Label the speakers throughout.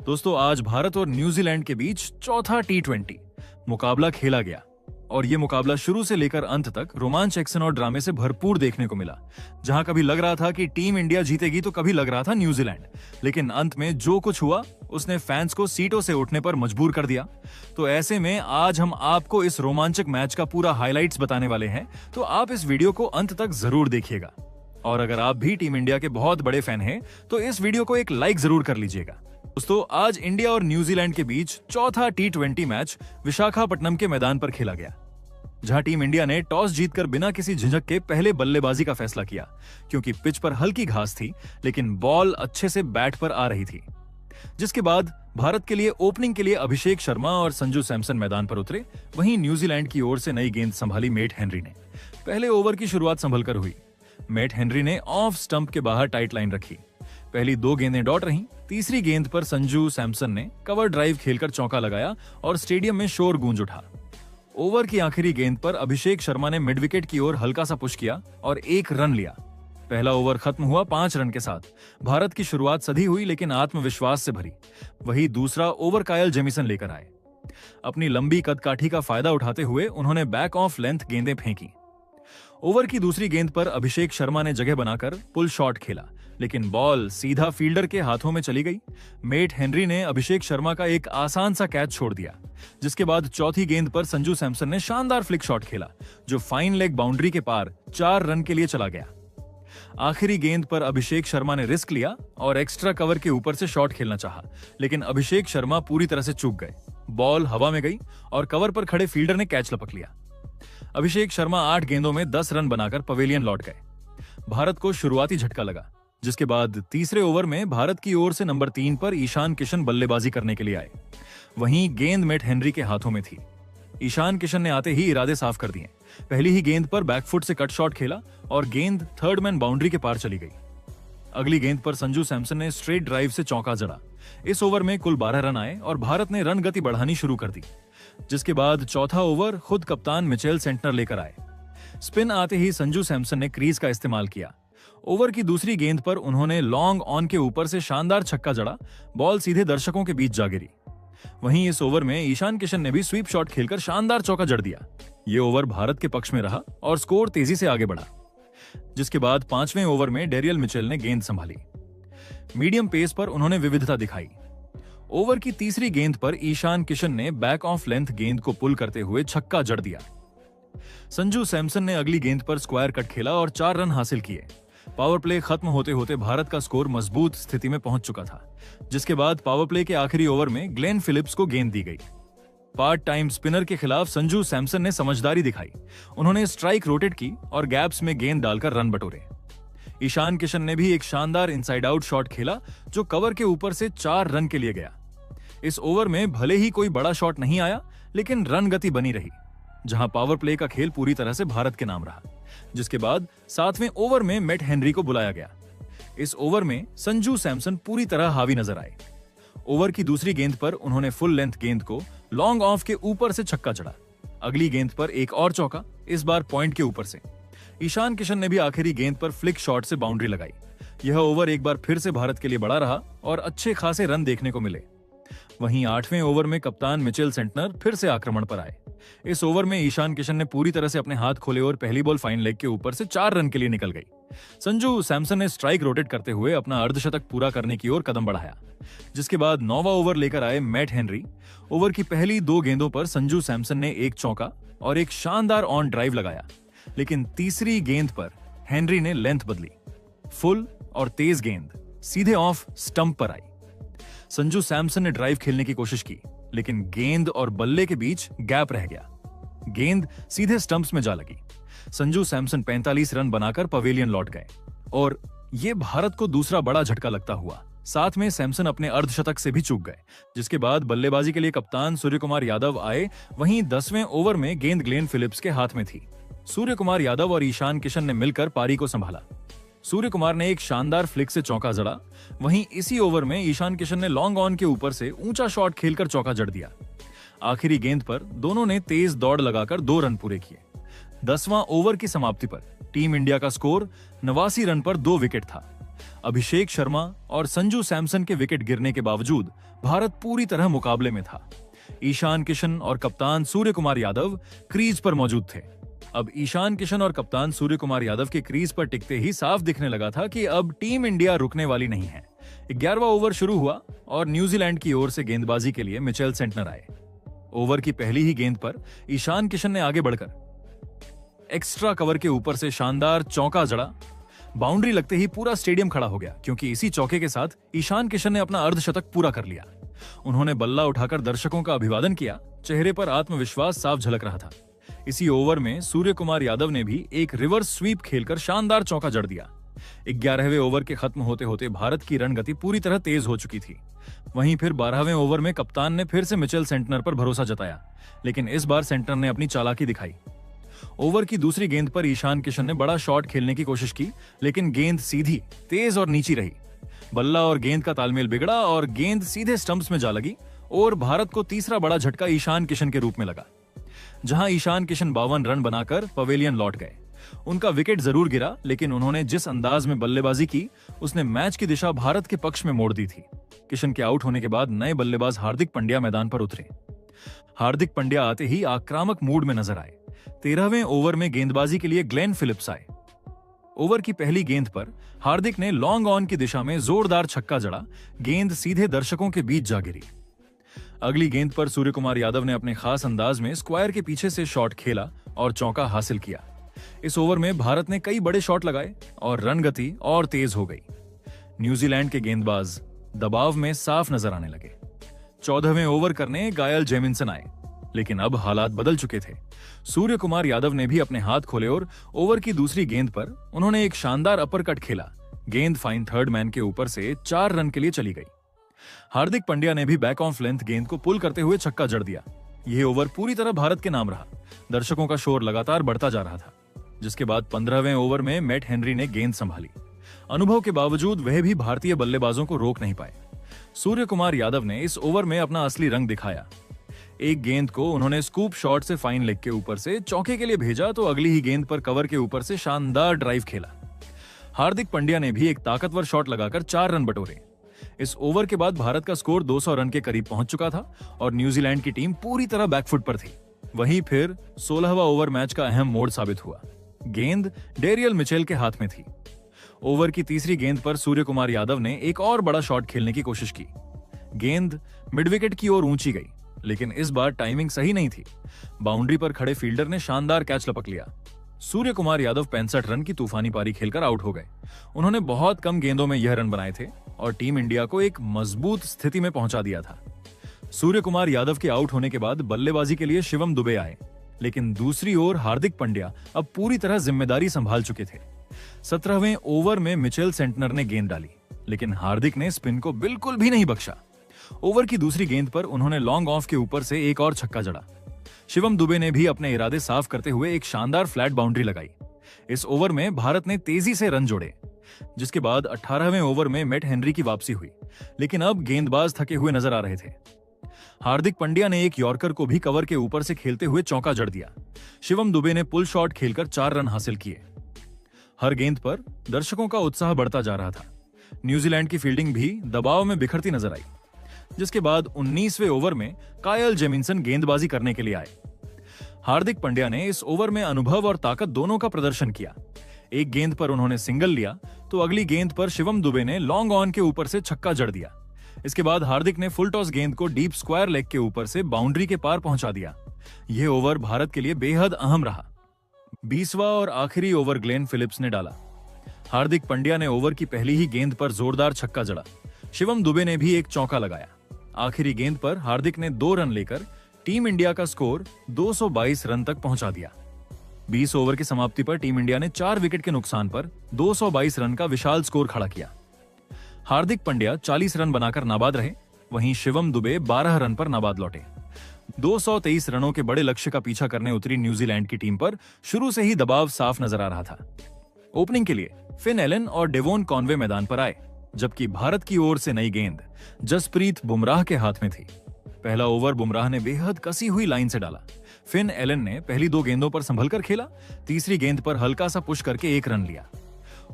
Speaker 1: दोस्तों, आज भारत और न्यूजीलैंड के बीच चौथा टी20 मुकाबला खेला गया और ये मुकाबला शुरू से लेकर अंत तक रोमांच, एक्शन और ड्रामे से भरपूर देखने को मिला। जहां कभी लग रहा था कि टीम इंडिया जीतेगी तो कभी लग रहा था न्यूजीलैंड, लेकिन अंत में जो कुछ हुआ उसने फैंस को सीटों से उठने पर मजबूर कर दिया। तो ऐसे में आज हम आपको इस रोमांचक मैच का पूरा हाइलाइट्स बताने वाले हैं, तो आप इस वीडियो को अंत तक जरूर देखिएगा। और अगर आप भी टीम इंडिया के बहुत बड़े फैन हैं, तो इस वीडियो को एक लाइक जरूर कर लीजिएगा। दोस्तों, आज इंडिया और न्यूजीलैंड के बीच चौथा टी20 मैच विशाखापट्टनम के मैदान पर खेला गया, जहां टीम इंडिया ने टॉस जीतकर बिना किसी झिझक के पहले बल्लेबाजी का फैसला किया, क्योंकि पिच पर हल्की घास थी लेकिन बॉल अच्छे से बैट पर आ रही थी। जिसके बाद भारत के लिए ओपनिंग के लिए अभिषेक शर्मा और संजू सैमसन मैदान पर उतरे। वहीं न्यूजीलैंड की ओर से नई गेंद संभाली मैट हेनरी ने। पहले ओवर की शुरुआत संभलकर हुई। मैट हेनरी ने ऑफ स्टंप के बाहर टाइट लाइन रखी। पहली दो गेंदें डॉट रहीं। तीसरी गेंद पर संजू सैमसन ने कवर ड्राइव खेलकर चौका लगाया और स्टेडियम में शोर गूंज उठा। ओवर की आखिरी गेंद पर अभिषेक शर्मा ने मिड विकेट की ओर हल्का सा पुश किया और 1 रन लिया। पहला ओवर खत्म हुआ 5 रन के साथ। भारत की शुरुआत सधी हुई लेकिन आत्मविश्वास से भरी। वही दूसरा ओवर कायल जेमिसन लेकर आए। अपनी लंबी कदकाठी का फायदा उठाते हुए उन्होंने बैक ऑफ लेंथ गेंदें फेंकी। ओवर की दूसरी गेंद पर अभिषेक शर्मा ने जगह बनाकर पुल शॉट खेला, लेकिन बॉल सीधा फील्डर के हाथों में चली गई। मैट हेनरी ने अभिषेक शर्मा का एक आसान सा कैच छोड़ दिया, जिसके बाद चौथी गेंद पर संजू सैमसन ने शानदार फ्लिक शॉट खेला, जो फाइन लेग बाउंड्री के पार 4 रन के लिए चला गया। आखिरी गेंद पर अभिषेक शर्मा ने रिस्क लिया और एक्स्ट्रा कवर के ऊपर से शॉट खेलना चाहा, लेकिन अभिषेक शर्मा पूरी तरह से चूक गए। बॉल हवा में गई और कवर पर खड़े फील्डर ने कैच लपक लिया। अभिषेक शर्मा 8 गेंदों में 10 रन बनाकर पवेलियन लौट गए। भारत को शुरुआती झटका लगा, जिसके बाद तीसरे ओवर में भारत की ओर से नंबर 3 पर ईशान किशन बल्लेबाजी करने के लिए आए। वहीं गेंद मैट हेनरी के हाथों में थी। ईशान किशन ने आते ही इरादे साफ कर दिए। पहली ही गेंद पर बैकफुट से कट शॉट खेला और गेंद थर्ड मैन बाउंड्री के पार चली गई। अगली गेंद पर संजू सैमसन ने स्ट्रेट ड्राइव से चौका जड़ा। इस ओवर में कुल 12 रन आए और भारत ने रन गति बढ़ानी शुरू कर दी, जिसके बाद चौथा ओवर खुद कप्तान मिचेल सेंटनर लेकर आए। स्पिन आते ही संजू सैमसन ने क्रीज का इस्तेमाल किया। ओवर की दूसरी गेंद पर उन्होंने लॉन्ग ऑन के ऊपर से शानदार छक्का जड़ा। बॉल सीधे दर्शकों के बीच जा गिरी। वहीं इस ओवर में ईशान किशन ने भी स्वीप शॉट खेलकर शानदार चौका जड़ दिया। ये ओवर भारत के पक्ष में रहा और स्कोर तेजी से आगे बढ़ा, जिसके बाद 5वें ओवर में डेरियल मिचेल ने गेंद संभाली। मीडियम पेस पर उन्होंने विविधता दिखाई। ओवर की तीसरी गेंद पर ईशान किशन ने बैक ऑफ लेंथ गेंद को पुल करते हुए छक्का जड़ दिया। संजू सैमसन ने अगली गेंद पर स्क्वायर कट खेला और 4 रन हासिल किए। पावर प्ले खत्म होते होते भारत का स्कोर मजबूत स्थिति में पहुंच चुका था, जिसके बाद पावर प्ले के आखिरी ओवर में ग्लेन फिलिप्स को गेंद दी गई। पार्ट टाइम स्पिनर के खिलाफ संजू सैमसन ने समझदारी दिखाई। उन्होंने स्ट्राइक रोटेट की और गैप्स में गेंद डालकर रन बटोरे। ईशान किशन ने भी एक शानदार इनसाइड आउट शॉट खेला, जो कवर के ऊपर से 4 रन के लिए गया। इस ओवर में भले ही कोई बड़ा शॉट नहीं आया, लेकिन रन गति बनी रही, जहां पावर प्ले का खेल पूरी तरह से भारत के नाम रहा। जिसके बाद 7वें ओवर में मैट हेनरी को बुलाया गया। इस ओवर में संजू सैमसन पूरी तरह हावी नजर आए। ओवर की दूसरी गेंद पर उन्होंने फुल लेंथ गेंद को लॉन्ग ऑफ के ऊपर से छक्का जड़ा। अगली गेंद पर एक और चौका, इस बार पॉइंट के ऊपर से। ईशान किशन ने भी आखिरी गेंद पर फ्लिक शॉट से बाउंड्री लगाई। यह ओवर एक बार फिर से भारत के लिए बड़ा रहा और अच्छे खासे रन देखने को मिले। वहीं 8वें ओवर में कप्तान मिचेल सेंटनर फिर से आक्रमण पर आए। इस ओवर में ईशान किशन ने पूरी तरह से अपने हाथ खोले और पहली बॉल फाइन लेग के ऊपर से 4 रन के लिए निकल गई। संजू सैमसन ने स्ट्राइक रोटेट करते हुए अपना अर्धशतक पूरा करने की ओर कदम बढ़ाया, जिसके बाद 9वां ओवर लेकर आए मैट हेनरी। ओवर की पहली 2 गेंदों पर संजू सैमसन ने एक चौका और एक शानदार ऑन ड्राइव लगाया, लेकिन तीसरी गेंद पर हेनरी ने लेंथ बदली। फुल और तेज गेंद सीधे ऑफ स्टंप पर आई। संजू सैमसन ने ड्राइव खेलने की कोशिश की, लेकिन गेंद और बल्ले के बीच गैप रह गया। गेंद सीधे स्टंप्स में जा लगी। संजू सैमसन 45 रन बनाकर पवेलियन लौट गए और यह भारत को दूसरा बड़ा झटका लगता हुआ। साथ में सैमसन अपने अर्धशतक से भी चूक गए, जिसके बाद बल्लेबाजी के लिए कप्तान सूर्यकुमार यादव आए। वहीं 10वें ओवर में गेंद ग्लेन फिलिप्स के हाथ में थी। सूर्यकुमार यादव और ईशान किशन ने मिलकर पारी को संभाला। सूर्यकुमार ने एक शानदार फ्लिक से चौका जड़ा। वहीं इसी ओवर में ईशान किशन ने लॉन्ग ऑन के ऊपर से ऊंचा शॉट खेलकर चौका जड़ दिया। आखिरी गेंद पर दोनों ने तेज दौड़ लगाकर 2 रन पूरे किए। 10वां ओवर की समाप्ति पर टीम इंडिया का स्कोर 89 रन पर 2 विकेट था। अभिषेक शर्मा और संजू सैमसन के विकेट गिरने के बावजूद भारत पूरी तरह मुकाबले में था। ईशान किशन और कप्तान सूर्य कुमार यादव क्रीज पर मौजूद थे। अब ईशान किशन और कप्तान सूर्य कुमार यादव के क्रीज पर टिकते ही साफ दिखने लगा था कि अब टीम इंडिया रुकने वाली नहीं है। 11वां ओवर शुरू हुआ और न्यूजीलैंड की ओर से गेंदबाजी के लिए मिचेल सेंटनर आए। ओवर की पहली ही गेंद पर ईशान किशन ने आगे बढ़कर एक्स्ट्रा कवर के ऊपर से शानदार चौका जड़ा। बाउंड्री लगते ही पूरा स्टेडियम खड़ा हो गया, क्योंकि इसी चौके के साथ ईशान किशन ने अपना अर्धशतक पूरा कर लिया। उन्होंने बल्ला उठाकर दर्शकों का अभिवादन किया। चेहरे पर आत्मविश्वास साफ झलक रहा था। इसी ओवर में सूर्य कुमार यादव ने भी एक रिवर्स स्वीप खेलकर शानदार चौका जड़ दिया। 11वें ओवर के खत्म होते होते भारत की रन गति पूरी तरह तेज हो चुकी थी। वहीं फिर 12वें ओवर में कप्तान ने फिर से मिचेल सेंटनर पर भरोसा जताया, लेकिन इस बार सेंटनर ने अपनी चालाकी दिखाई। ओवर की दूसरी गेंद पर ईशान किशन ने बड़ा शॉट खेलने की कोशिश की, लेकिन गेंद सीधी, तेज और नीची रही। बल्ला और गेंद का तालमेल बिगड़ा और गेंद सीधे स्टंप्स में जा लगी और भारत को तीसरा बड़ा झटका ईशान किशन के रूप में लगा, जहां ईशान किशन 52 रन बनाकर पवेलियन लौट गए। उनका विकेट जरूर गिरा, लेकिन उन्होंने जिस अंदाज में बल्लेबाजी की, उसने मैच की दिशा भारत के पक्ष में मोड़ दी थी। किशन के आउट होने के बाद नए बल्लेबाज हार्दिक पांड्या मैदान पर उतरे। हार्दिक पांड्या आते ही आक्रामक मूड में नजर आए। 13वें ओवर में गेंदबाजी के लिए ग्लेन फिलिप्स आए। ओवर की पहली गेंद पर हार्दिक ने लॉन्ग ऑन की दिशा में जोरदार छक्का जड़ा। गेंद सीधे दर्शकों के बीच जा गिरी। अगली गेंद पर सूर्य कुमार यादव ने अपने खास अंदाज में स्क्वायर के पीछे से शॉट खेला और चौका हासिल किया। इस ओवर में भारत ने कई बड़े शॉट लगाए और रन गति और तेज हो गई। न्यूजीलैंड के गेंदबाज दबाव में साफ नजर आने लगे। 14वें ओवर करने गायल जेमिंसन आए, लेकिन अब हालात बदल चुके थे। सूर्य कुमार यादव ने भी अपने हाथ खोले और ओवर की दूसरी गेंद पर उन्होंने एक शानदार अपर कट खेला। गेंद फाइन थर्ड मैन के ऊपर से 4 रन के लिए चली गई। हार्दिक पांड्या ने भी बैक ऑफ लेंथ गेंद को पुल करते हुए छक्का जड़ दिया। यह ओवर पूरी तरह भारत के नाम रहा। दर्शकों का शोर लगातार बढ़ता जा रहा था, जिसके बाद 15वें ओवर में मैट हेनरी ने गेंद संभाली। अनुभव के बावजूद वह भी भारतीय बल्लेबाजों को रोक नहीं पाए। सूर्य कुमार यादव ने इस ओवर में अपना असली रंग दिखाया। एक गेंद को उन्होंने स्कूप शॉट से फाइन लेग के ऊपर से चौके के लिए भेजा, तो अगली ही गेंद पर कवर के ऊपर से शानदार ड्राइव खेला। हार्दिक पांड्या ने भी एक ताकतवर शॉट लगाकर 4 रन बटोरे। इस ओवर के बाद भारत का स्कोर 200 रन के करीब पहुंच चुका था और न्यूजीलैंड की टीम पूरी तरह बैकफुट पर थी। वहीं फिर 16वां ओवर मैच का अहम मोड़ साबित हुआ। गेंद डेरियल मिचेल के हाथ में थी। ओवर की तीसरी गेंद पर सूर्य कुमार यादव ने एक और बड़ा शॉट खेलने की कोशिश की। गेंद मिड विकेट की ओर ऊंची गई, लेकिन इस बार टाइमिंग सही नहीं थी। बाउंड्री पर खड़े फील्डर ने शानदार कैच लपक लिया। सूर्य कुमार यादव 65 रन की तूफानी पारी खेलकर आउट हो गए। उन्होंने बहुत कम गेंदों में यह रन बनाए थे और टीम इंडिया को एक मजबूत स्थिति में पहुंचा दिया था। सूर्य कुमार यादव के आउट होने के बाद बल्लेबाजी के लिए शिवम दुबे आए, लेकिन दूसरी ओर हार्दिक पांड्या अब पूरी तरह जिम्मेदारी संभाल चुके थे। 17वें ओवर में मिचेल सेंटनर ने गेंद डाली, लेकिन हार्दिक ने स्पिन को बिल्कुल भी नहीं बख्शा। ओवर की दूसरी गेंद पर उन्होंने लॉन्ग ऑफ के ऊपर से एक और छक्का जड़ा। शिवम दुबे ने भी अपने इरादे साफ करते हुए एक शानदार फ्लैट बाउंड्री लगाई। इस ओवर में भारत ने तेजी से रन जोड़े, जिसके बाद 18वें ओवर में मैट हेनरी की वापसी हुई, लेकिन अब गेंदबाज थके हुए नजर आ रहे थे। हार्दिक पांड्या ने एक यॉर्कर को भी कवर के ऊपर से खेलते हुए चौका जड़ दिया। शिवम दुबे ने पुल शॉट खेलकर 4 रन हासिल किए। हर गेंद पर दर्शकों का उत्साह बढ़ता जा रहा था। न्यूजीलैंड की फील्डिंग भी दबाव में बिखरती नजर आई, जिसके बाद 19वें ओवर में गायल जेमिंसन गेंदबाजी करने के लिए आए। हार्दिक पांड्या ने इस ओवर में अनुभव और ताकत दोनों का प्रदर्शन किया। एक गेंद पर उन्होंने सिंगल लिया, तो अगली गेंद पर शिवम दुबे ने लॉन्ग ऑन के ऊपर से छक्का जड़ दिया। इसके बाद हार्दिक ने फुल टॉस गेंद को डीप स्क्वायर लेग के ऊपर से बाउंड्री के पार पहुंचा दिया। यह ओवर भारत के लिए बेहद अहम रहा। 20वां और आखिरी ओवर ग्लेन फिलिप्स ने डाला। हार्दिक पांड्या ने ओवर की पहली ही गेंद पर जोरदार छक्का जड़ा। शिवम दुबे ने भी एक चौका लगाया। आखिरी गेंद पर हार्दिक ने 2 रन लेकर टीम इंडिया का स्कोर 222 रन तक पहुंचा दिया। 20 ओवर की समाप्ति पर टीम इंडिया ने 4 विकेट के नुकसान पर 222 रन का विशाल स्कोर खड़ा किया। हार्दिक पांड्या 40 रन बनाकर नाबाद रहे, वहीं शिवम दुबे 12 रन पर नाबाद लौटे। 223 रनों के बड़े लक्ष्य का पीछा करने उतरी न्यूजीलैंड की टीम पर शुरू से ही दबाव साफ नजर आ रहा था। ओपनिंग के लिए फिन एलन और डेवोन कॉनवे मैदान पर आए, जबकि भारत की ओर से नई गेंद जसप्रीत बुमराह के हाथ में थी। पहला ओवर बुमराह ने बेहद कसी हुई लाइन से डाला। फिन एलन ने पहली 2 गेंदों पर संभलकर खेला। तीसरी गेंद पर हल्का सा पुश करके 1 रन लिया।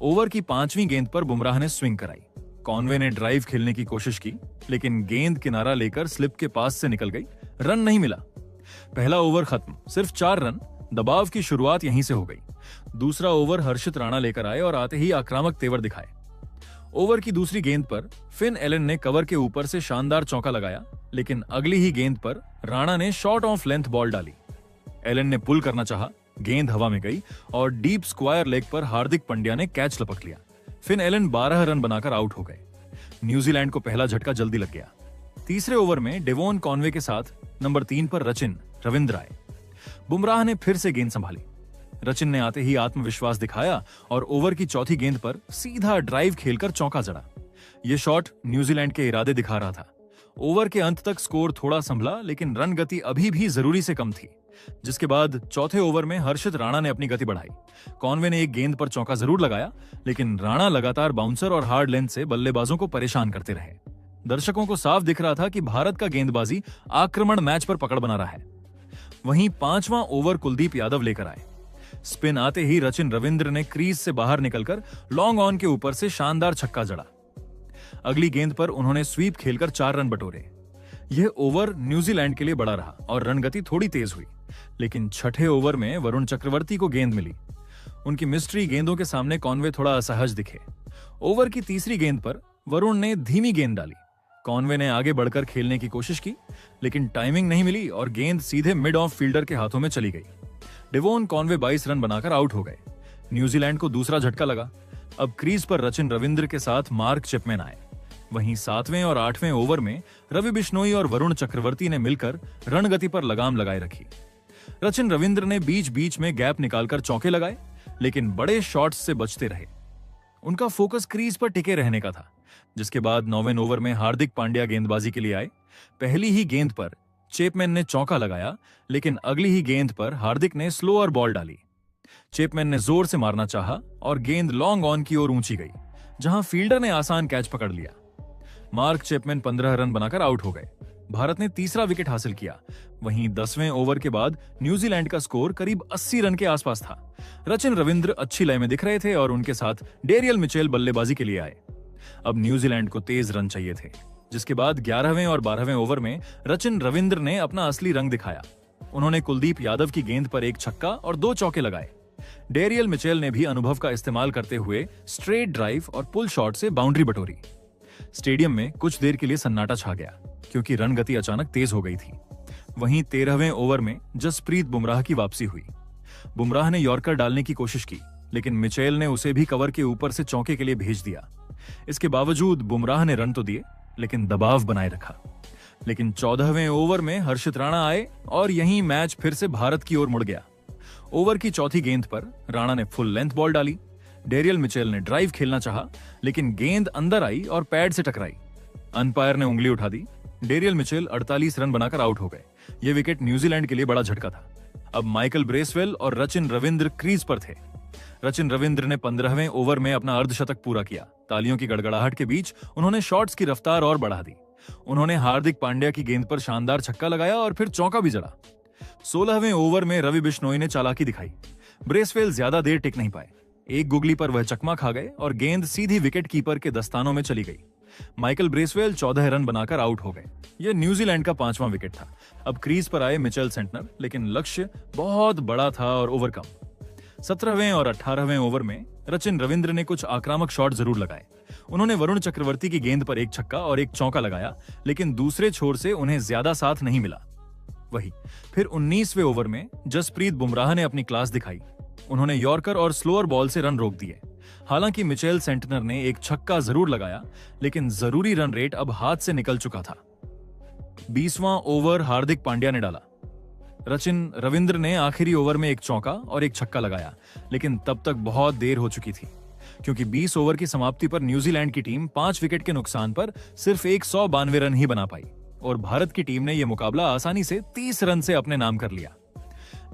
Speaker 1: ओवर की 5वीं गेंद पर बुमराह ने स्विंग कराई। कॉनवे ने ड्राइव खेलने की कोशिश की, लेकिन गेंद किनारा लेकर स्लिप के पास से निकल गई। रन नहीं मिला। पहला ओवर खत्म, सिर्फ 4 रन। दबाव की शुरुआत यहीं से हो गई। दूसरा ओवर हर्षित राणा लेकर आए और आते ही आक्रामक तेवर दिखाए। ओवर की दूसरी गेंद पर फिन एलन ने कवर के ऊपर से शानदार चौका लगाया, लेकिन अगली ही गेंद पर राणा ने शॉर्ट ऑफ लेंथ बॉल डाली। एलन ने पुल करना चाहा, गेंद हवा में गई और डीप स्क्वायर लेग पर हार्दिक पांड्या ने कैच लपक लिया। फिन एलन 12 रन बनाकर आउट हो गए। न्यूजीलैंड को पहला झटका जल्दी लग गया। तीसरे ओवर में डेवोन कॉनवे के साथ नंबर 3 पर रचिन रविंद्र आए। बुमराह ने फिर से गेंद संभाली। रचिन ने आते ही आत्मविश्वास दिखाया और ओवर की चौथी गेंद पर सीधा ड्राइव खेलकर चौका जड़ा। यह शॉट न्यूजीलैंड के इरादे दिखा रहा था। ओवर के अंत तक स्कोर थोड़ा संभला, लेकिन रन गति अभी भी जरूरी से कम थी। जिसके बाद चौथे ओवर में हर्षित राणा ने अपनी गति बढ़ाई। कॉनवे ने एक गेंद पर चौका जरूर लगाया, लेकिन राणा लगातार बाउंसर और हार्ड लेंथ से बल्लेबाजों को परेशान करते रहे। दर्शकों को साफ दिख रहा था कि भारत का गेंदबाजी आक्रमण मैच पर पकड़ बना रहा है। वहीं 5वां ओवर कुलदीप यादव लेकर आए। स्पिन आते ही रचिन रविंद्र ने क्रीज से बाहर निकलकर लॉन्ग ऑन के ऊपर से शानदार छक्का जड़ा। अगली गेंद पर उन्होंने स्वीप खेलकर 4 रन बटोरे। यह ओवर न्यूजीलैंड के लिए बड़ा रहा और रन गति थोड़ी तेज हुई, लेकिन छठे ओवर में वरुण चक्रवर्ती को गेंद मिली। उनकी मिस्ट्री गेंदों के सामने कॉनवे थोड़ा असहज दिखे। ओवर की तीसरी गेंद पर वरुण ने धीमी गेंद डाली। कॉनवे ने आगे बढ़कर खेलने की कोशिश की, लेकिन टाइमिंग नहीं मिली और गेंद सीधे मिड ऑफ फील्डर के हाथों में चली गई। डेवोन कॉनवे 22 रन बनाकर आउट हो गए। न्यूजीलैंड को दूसरा झटका लगा। अब क्रीज पर रचिन रविंद्र के साथ मार्क चैपमैन आए। वहीं 7वें और 8वें ओवर में रवि बिश्नोई और वरुण चक्रवर्ती ने मिलकर रणगति पर लगाम लगाए रखी। रचिन रविंद्र ने बीच बीच में गैप निकालकर चौके लगाए, लेकिन बड़े शॉट्स से बचते रहे। उनका फोकस क्रीज पर टिके रहने का था। जिसके बाद 9वें ओवर में हार्दिक पांड्या गेंदबाजी के लिए आए। पहली ही गेंद पर चैपमैन ने चौका लगाया, लेकिन अगली ही गेंद पर हार्दिक ने स्लोअर बॉल डाली। चैपमैन ने जोर से मारना चाहा और गेंद लॉन्ग ऑन की ओर ऊंची गई, जहां फील्डर ने आसान कैच पकड़ लिया। मार्क चैपमैन 15 रन बनाकर आउट हो गए। भारत ने तीसरा विकेट हासिल किया। वहीं 10वें ओवर के बाद न्यूजीलैंड का स्कोर करीब 80 रन के आसपास था। रचिन रविंद्र अच्छी लय में दिख रहे थे और उनके साथ डेरियल मिचेल बल्लेबाजी के लिए आए। अब न्यूजीलैंड को तेज रन चाहिए थे। जिसके बाद 11वें और 12वें ओवर में रचिन रविंद्र ने अपना असली रंग दिखाया। उन्होंने कुलदीप यादव की गेंद पर एक छक्का और 2 चौके लगाए। डेरियल मिचेल ने भी अनुभव का इस्तेमाल करते हुए स्ट्रेट ड्राइव और पुल शॉट से बाउंड्री बटोरी। स्टेडियम में कुछ देर के लिए सन्नाटा छा गया, क्योंकि रन गति अचानक तेज हो गई थी। वहीं 13वें ओवर में जसप्रीत बुमराह की वापसी हुई। बुमराह ने यॉर्कर डालने की कोशिश की, लेकिन मिचेल ने उसे भी कवर के ऊपर से चौके के लिए भेज दिया। इसके बावजूद बुमराह ने रन तो दिए, लेकिन दबाव बनाए रखा। लेकिन 14वें ओवर में हर्षित राणा आए और यहीं मैच फिर से भारत की ओर मुड़ गया। ओवर की चौथी गेंद पर राणा ने फुल लेंथ बॉल डाली। डेरियल मिचेल ने ड्राइव खेलना चाहा, लेकिन गेंद अंदर आई और पैड से टकराई। अंपायर ने उंगली उठा दी। डेरियल मिचेल 48 रन बनाकर आउट हो गए। यह विकेट न्यूजीलैंड के लिए बड़ा झटका था। अब माइकल ब्रेसवेल और रचिन रविंद्र क्रीज पर थे। रचिन रविंद्र ने 15वें ओवर में अपना अर्धशतक पूरा किया। तालियों की गड़गड़ाहट के बीच उन्होंने शॉट्स की रफ्तार और बढ़ा दी। उन्होंने हार्दिक पांड्या की गेंद पर शानदार छक्का लगाया और फिर चौका भी जड़ा। 16वें ओवर में रवि बिश्नोई ने चालाकी दिखाई। ब्रेसवेल ज्यादा देर टिक नहीं पाए। एक गुगली पर वह चकमा खा गए और गेंद सीधी विकेट कीपर के दस्तानों में चली गई। माइकल ब्रेसवेल 14 रन बनाकर आउट हो गए। यह न्यूजीलैंड का 5वां विकेट था। अब क्रीज पर आए मिचेल सेंटनर, लेकिन लक्ष्य बहुत बड़ा था और ओवर कम। 17वें और 18वें ओवर में रचिन रविंद्र ने कुछ आक्रामक शॉट जरूर लगाए। उन्होंने वरुण चक्रवर्ती की गेंद पर एक छक्का और एक चौका लगाया, लेकिन दूसरे छोर से उन्हें ज्यादा साथ नहीं मिला। वही फिर 19वें ओवर में जसप्रीत बुमराह ने अपनी क्लास दिखाई। उन्होंने यॉर्कर और स्लोअर बॉल से रन रोक दिए। हालांकि मिचेल सेंटनर ने एक छक्का जरूर लगाया, लेकिन जरूरी रन रेट अब हाथ से निकल चुका था। 20वां ओवर हार्दिक पांड्या ने डाला। रचिन रविंद्र ने आखिरी ओवर में एक चौका और एक छक्का लगाया, लेकिन तब तक बहुत देर हो चुकी थी, क्योंकि 20 ओवर की समाप्ति पर न्यूजीलैंड की टीम 5 विकेट के नुकसान पर सिर्फ 192 रन ही बना पाई और भारत की टीम ने यह मुकाबला आसानी से 30 रन से अपने नाम कर लिया।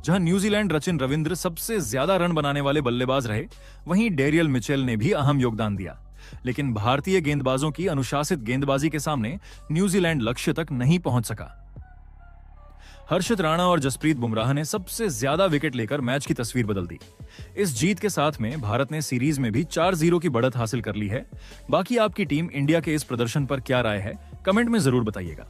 Speaker 1: जहां न्यूजीलैंड रचिन रविंद्र सबसे ज्यादा रन बनाने वाले बल्लेबाज रहे, वहीं डेरियल मिचेल ने भी अहम योगदान दिया। लेकिन भारतीय गेंदबाजों की अनुशासित गेंदबाजी के सामने न्यूजीलैंड लक्ष्य तक नहीं पहुंच सका। हर्षित राणा और जसप्रीत बुमराह ने सबसे ज्यादा विकेट लेकर मैच की तस्वीर बदल दी। इस जीत के साथ में भारत ने सीरीज में भी 4-0 की बढ़त हासिल कर ली है। बाकी आपकी टीम इंडिया के इस प्रदर्शन पर क्या राय है, कमेंट में जरूर बताइएगा।